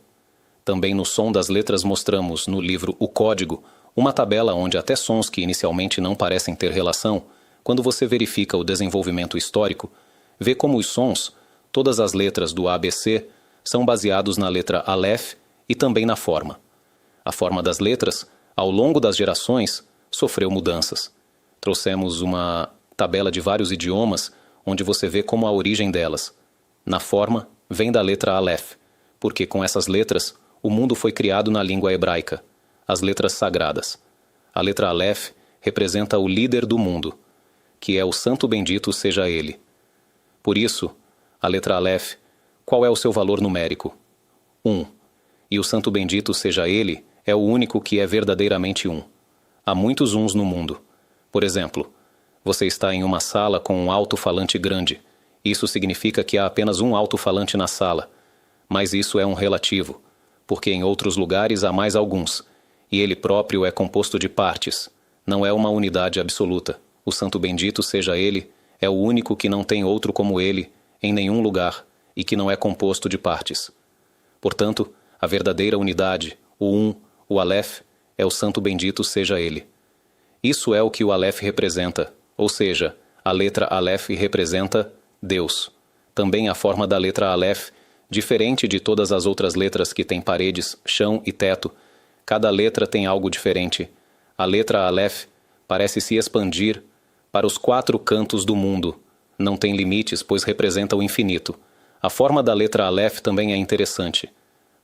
Também no som das letras mostramos, no livro O Código, uma tabela onde até sons que inicialmente não parecem ter relação, quando você verifica o desenvolvimento histórico, vê como os sons, todas as letras do ABC, são baseados na letra Aleph e também na forma. A forma das letras, ao longo das gerações, sofreu mudanças. Trouxemos uma tabela de vários idiomas, onde você vê como a origem delas. Na forma, vem da letra Aleph, porque com essas letras, o mundo foi criado na língua hebraica, as letras sagradas. A letra Aleph representa o líder do mundo, que é o Santo Bendito seja ele. Por isso, a letra Aleph, qual é o seu valor numérico? 1. E o Santo Bendito seja ele é o único que é verdadeiramente um. Há muitos uns no mundo. Por exemplo, você está em uma sala com um alto-falante grande. Isso significa que há apenas um alto-falante na sala. Mas isso é um relativo, porque em outros lugares há mais alguns. e ele próprio é composto de partes. Não é uma unidade absoluta. O Santo Bendito seja ele, é o único que não tem outro como ele, em nenhum lugar, e que não é composto de partes. Portanto, a verdadeira unidade, o Aleph, é o Santo Bendito seja ele. Isso é o que o Aleph representa, ou seja, a letra Aleph representa Deus. Também a forma da letra Aleph, diferente de todas as outras letras que têm paredes, chão e teto, cada letra tem algo diferente. A letra Aleph parece se expandir para os 4 cantos do mundo. Não tem limites, pois representa o infinito. A forma da letra Aleph também é interessante.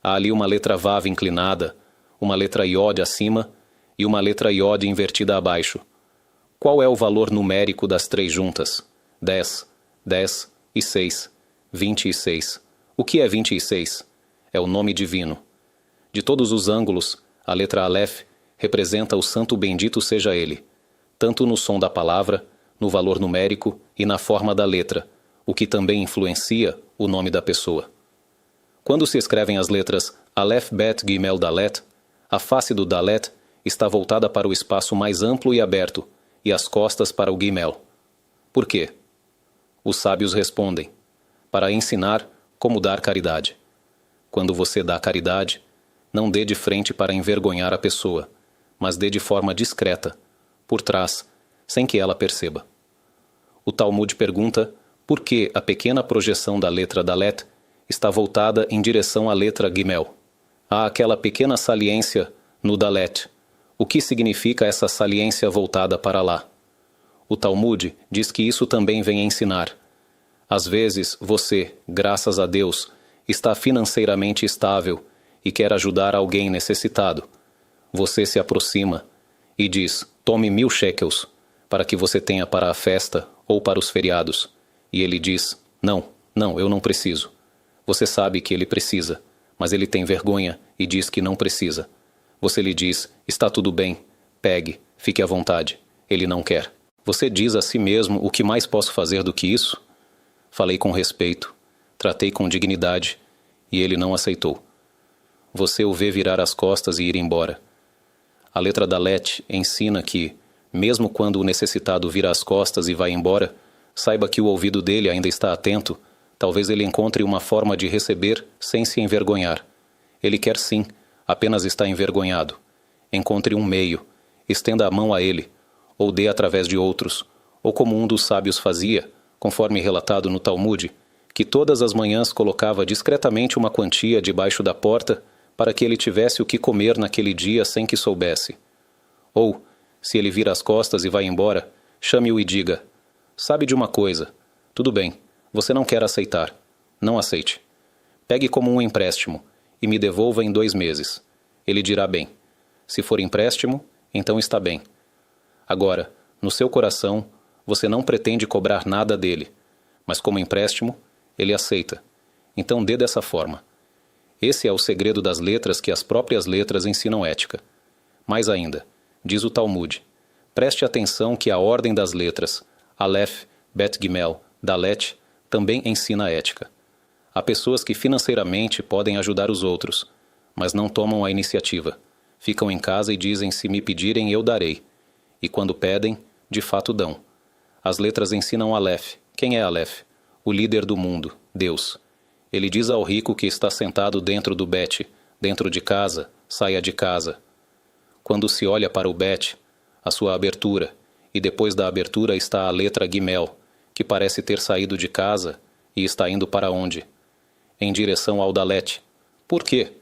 Há ali uma letra Vav inclinada, uma letra Yod acima e uma letra Yod invertida abaixo. Qual é o valor numérico das 3 juntas? 10, 10 e 6. 26. O que é 26? É o nome divino. De todos os ângulos, a letra Aleph representa o Santo Bendito seja ele, tanto no som da palavra, no valor numérico e na forma da letra, o que também influencia o nome da pessoa. Quando se escrevem as letras Aleph, Bet, Gimel, Dalet, a face do Dalet está voltada para o espaço mais amplo e aberto, e as costas para o Gimel. Por quê? Os sábios respondem: para ensinar como dar caridade. Quando você dá caridade, não dê de frente para envergonhar a pessoa, mas dê de forma discreta, por trás, sem que ela perceba. O Talmud pergunta por que a pequena projeção da letra Dalet está voltada em direção à letra Gimel. Há aquela pequena saliência no Dalet. O que significa essa saliência voltada para lá? O Talmud diz que isso também vem ensinar. Às vezes você, graças a Deus, está financeiramente estável e quer ajudar alguém necessitado. Você se aproxima e diz: tome 1000 shekels, para que você tenha para a festa ou para os feriados. E ele diz: não, eu não preciso. Você sabe que ele precisa, mas ele tem vergonha e diz que não precisa. Você lhe diz: está tudo bem, pegue, fique à vontade. Ele não quer. Você diz a si mesmo: o que mais posso fazer do que isso? Falei com respeito, tratei com dignidade, e ele não aceitou. Você o vê virar as costas e ir embora. A letra Dalet ensina que, mesmo quando o necessitado vira as costas e vai embora, saiba que o ouvido dele ainda está atento. Talvez ele encontre uma forma de receber sem se envergonhar. Ele quer sim, apenas está envergonhado. Encontre um meio, estenda a mão a ele, ou dê através de outros, ou como um dos sábios fazia, conforme relatado no Talmud, que todas as manhãs colocava discretamente uma quantia debaixo da porta para que ele tivesse o que comer naquele dia sem que soubesse. Ou, se ele vira as costas e vai embora, chame-o e diga: sabe de uma coisa, tudo bem, você não quer aceitar, não aceite. Pegue como um empréstimo e me devolva em 2 meses. Ele dirá bem. Se for empréstimo, então está bem. Agora, no seu coração, você não pretende cobrar nada dele, mas como empréstimo, ele aceita. Então dê dessa forma. Esse é o segredo das letras, que as próprias letras ensinam ética. Mais ainda, diz o Talmud, preste atenção que a ordem das letras, Aleph, Bet Gimel, Dalet, também ensina ética. Há pessoas que financeiramente podem ajudar os outros, mas não tomam a iniciativa. Ficam em casa e dizem: se me pedirem, eu darei. E quando pedem, de fato dão. As letras ensinam Aleph. Quem é Aleph? O líder do mundo, Deus. Ele diz ao rico que está sentado dentro do Bet, dentro de casa, saia de casa. Quando se olha para o Bet, a sua abertura, e depois da abertura está a letra Gimel, que parece ter saído de casa e está indo para onde? Em direção ao Dalet. Por quê?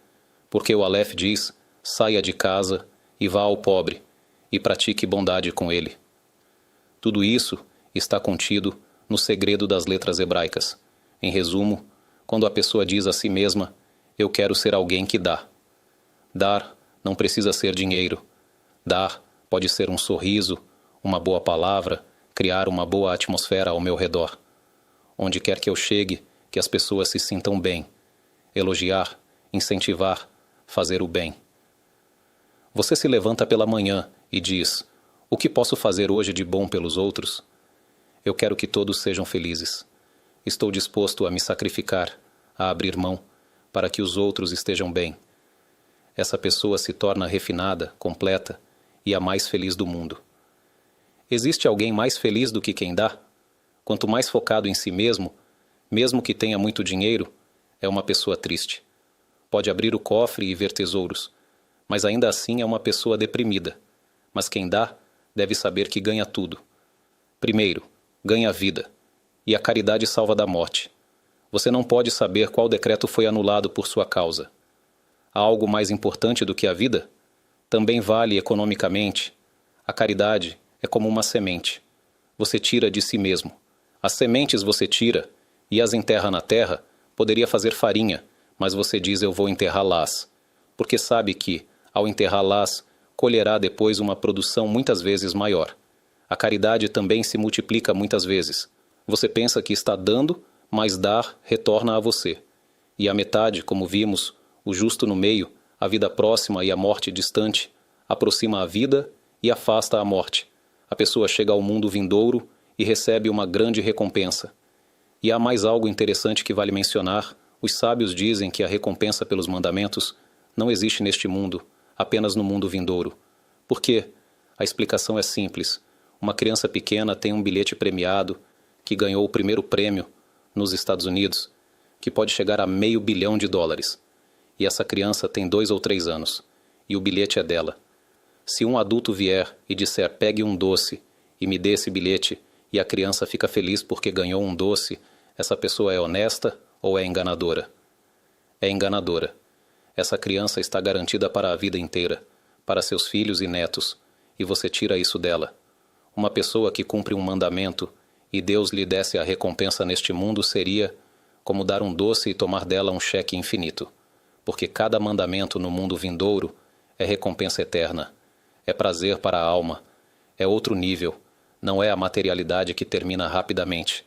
Porque o Aleph diz: saia de casa e vá ao pobre, e pratique bondade com ele. Tudo isso está contido no segredo das letras hebraicas. Em resumo, quando a pessoa diz a si mesma: eu quero ser alguém que dá. Dar não precisa ser dinheiro. Dar pode ser um sorriso, uma boa palavra, criar uma boa atmosfera ao meu redor. Onde quer que eu chegue, que as pessoas se sintam bem. Elogiar, incentivar, fazer o bem. Você se levanta pela manhã e diz: o que posso fazer hoje de bom pelos outros? Eu quero que todos sejam felizes. Estou disposto a me sacrificar, a abrir mão, para que os outros estejam bem. essa pessoa se torna refinada, completa e a mais feliz do mundo. Existe alguém mais feliz do que quem dá? Quanto mais focado em si mesmo, mesmo que tenha muito dinheiro, é uma pessoa triste. Pode abrir o cofre e ver tesouros, mas ainda assim é uma pessoa deprimida. Mas quem dá deve saber que ganha tudo. Primeiro, ganha a vida, e a caridade salva da morte. Você não pode saber qual decreto foi anulado por sua causa. Há algo mais importante do que a vida? Também vale economicamente. A caridade é como uma semente. Você tira de si mesmo. As sementes você tira e as enterra na terra. Poderia fazer farinha, mas você diz eu vou enterrá-las. Porque sabe que, ao enterrá-las, colherá depois uma produção muitas vezes maior. A caridade também se multiplica muitas vezes. Você pensa que está dando, mas dar retorna a você. E a metade, como vimos, o justo no meio, a vida próxima e a morte distante, aproxima a vida e afasta a morte. A pessoa chega ao mundo vindouro e recebe uma grande recompensa. E há mais algo interessante que vale mencionar. Os sábios dizem que a recompensa pelos mandamentos não existe neste mundo, apenas no mundo vindouro. Por quê? A explicação é simples. Uma criança pequena tem um bilhete premiado que ganhou o primeiro prêmio nos Estados Unidos, que pode chegar a $500 milhão. E essa criança tem 2 ou 3 anos, e o bilhete é dela. Se um adulto vier e disser pegue um doce e me dê esse bilhete, e a criança fica feliz porque ganhou um doce, essa pessoa é honesta ou é enganadora? É enganadora. Essa criança está garantida para a vida inteira, para seus filhos e netos, e você tira isso dela. Uma pessoa que cumpre um mandamento e Deus lhe desse a recompensa neste mundo seria como dar um doce e tomar dela um cheque infinito, porque cada mandamento no mundo vindouro é recompensa eterna, é prazer para a alma, é outro nível, não é a materialidade que termina rapidamente.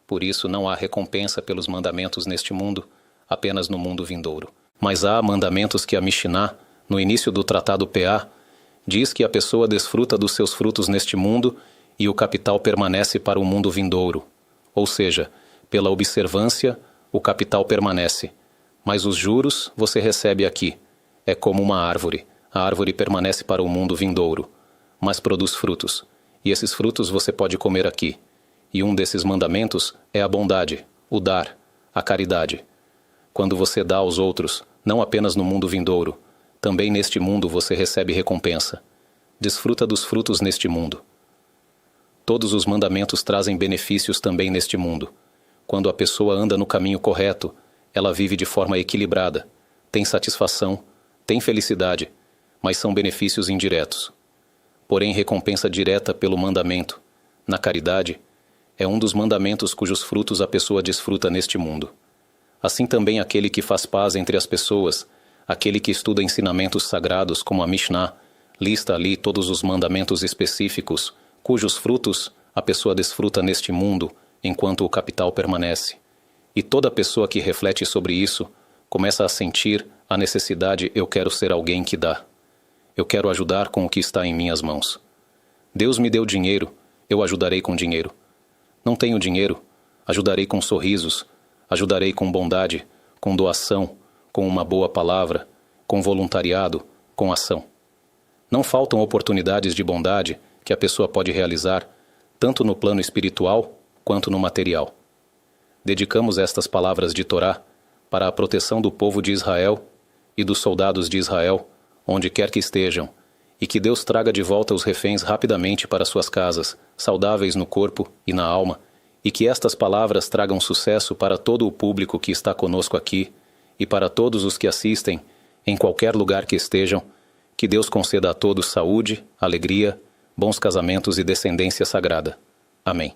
Por isso não há recompensa pelos mandamentos neste mundo, apenas no mundo vindouro. Mas há mandamentos que a Mishnah, no início do Tratado PA, diz que a pessoa desfruta dos seus frutos neste mundo e o capital permanece para o mundo vindouro. Ou seja, pela observância, o capital permanece. Mas os juros você recebe aqui. É como uma árvore. A árvore permanece para o mundo vindouro, mas produz frutos. E esses frutos você pode comer aqui. E um desses mandamentos é a bondade, o dar, a caridade. Quando você dá aos outros, não apenas no mundo vindouro, também neste mundo você recebe recompensa. Desfruta dos frutos neste mundo. Todos os mandamentos trazem benefícios também neste mundo. Quando a pessoa anda no caminho correto, ela vive de forma equilibrada, tem satisfação, tem felicidade, mas são benefícios indiretos. Porém, recompensa direta pelo mandamento, na caridade, é um dos mandamentos cujos frutos a pessoa desfruta neste mundo. Assim também aquele que faz paz entre as pessoas, aquele que estuda ensinamentos sagrados como a Mishnah, lista ali todos os mandamentos específicos, cujos frutos a pessoa desfruta neste mundo enquanto o capital permanece. E toda pessoa que reflete sobre isso começa a sentir a necessidade eu quero ser alguém que dá. Eu quero ajudar com o que está em minhas mãos. Deus me deu dinheiro, eu ajudarei com dinheiro. Não tenho dinheiro, ajudarei com sorrisos, ajudarei com bondade, com doação, com uma boa palavra, com voluntariado, com ação. Não faltam oportunidades de bondade que a pessoa pode realizar, tanto no plano espiritual quanto no material. Dedicamos estas palavras de Torá para a proteção do povo de Israel e dos soldados de Israel, onde quer que estejam, e que Deus traga de volta os reféns rapidamente para suas casas, saudáveis no corpo e na alma, e que estas palavras tragam sucesso para todo o público que está conosco aqui e para todos os que assistem, em qualquer lugar que estejam, que Deus conceda a todos saúde, alegria, bons casamentos e descendência sagrada. Amém.